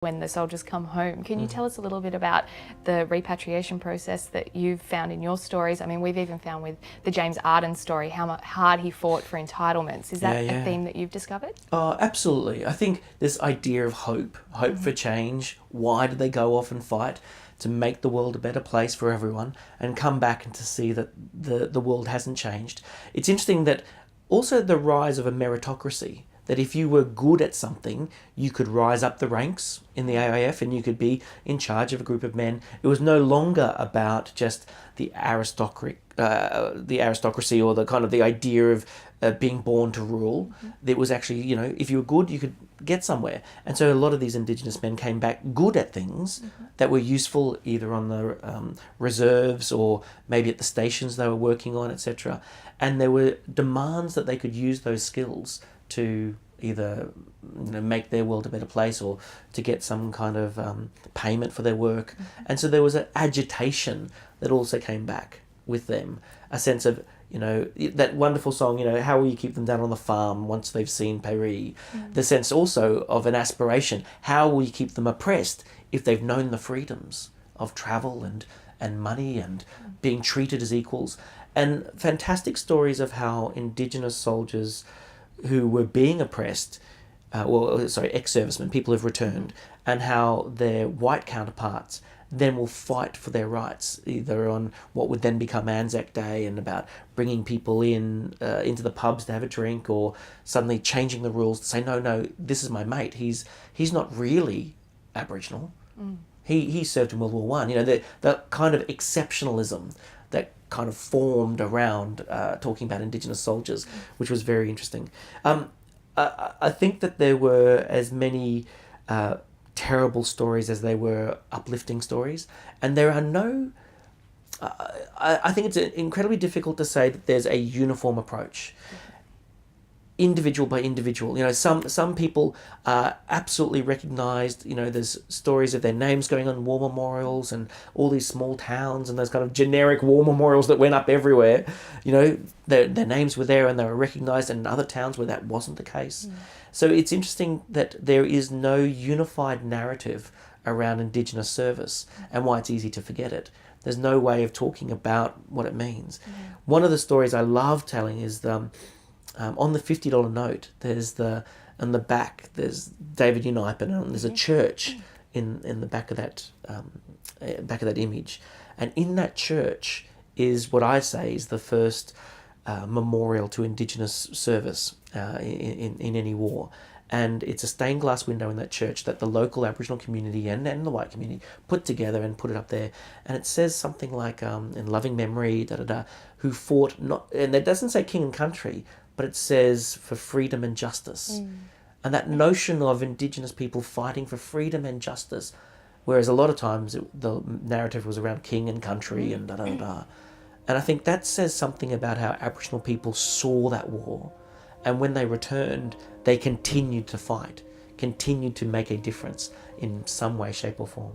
when the soldiers come home. Can you tell us a little bit about the repatriation process that you've found in your stories? I mean, we've even found with the James Arden story how hard he fought for entitlements. Is that a theme that you've discovered? Oh, absolutely. I think this idea of hope for change. Why did they go off and fight? To make the world a better place for everyone and come back and to see that the world hasn't changed. It's interesting that also the rise of a meritocracy, that if you were good at something, you could rise up the ranks in the AIF and you could be in charge of a group of men. It was no longer about just the aristocracy or the kind of the idea of being born to rule. It was actually, you know, if you were good, you could get somewhere. And so a lot of these Indigenous men came back good at things that were useful either on the reserves or maybe at the stations they were working on, etc. And there were demands that they could use those skills to either, you know, make their world a better place or to get some kind of payment for their work. And so there was an agitation that also came back with them, a sense of, you know, that wonderful song, you know, how will you keep them down on the farm once they've seen Paris? The sense also of an aspiration, how will you keep them oppressed if they've known the freedoms of travel and money and being treated as equals? And fantastic stories of how Indigenous soldiers who were being oppressed, ex-servicemen, people who've returned, and how their white counterparts then will fight for their rights, either on what would then become Anzac Day and about bringing people in into the pubs to have a drink, or suddenly changing the rules to say, no, this is my mate. He's not really Aboriginal. He served in World War One. You know, the kind of exceptionalism that kind of formed around talking about Indigenous soldiers, which was very interesting. I think that there were as many terrible stories as they were uplifting stories, and there are no... I think it's incredibly difficult to say that there's a uniform approach, individual by individual. You know, some people are absolutely recognised. You know, there's stories of their names going on war memorials and all these small towns and those kind of generic war memorials that went up everywhere. You know, their names were there and they were recognised, and in other towns where that wasn't the case. So it's interesting that there is no unified narrative around Indigenous service and why it's easy to forget it. There's no way of talking about what it means. One of the stories I love telling is on the $50 note, there's on the back, there's David Unipe, and there's a church in the back of that image, and in that church is what I say is the first memorial to Indigenous service in any war. And it's a stained glass window in that church that the local Aboriginal community and the white community put together and put it up there. And it says something like, in loving memory, who fought not, and it doesn't say king and country, but it says for freedom and justice. And that notion of Indigenous people fighting for freedom and justice, whereas a lot of times the narrative was around king and country and da-da-da-da. And I think that says something about how Aboriginal people saw that war. And when they returned, they continued to fight, continued to make a difference in some way, shape or form.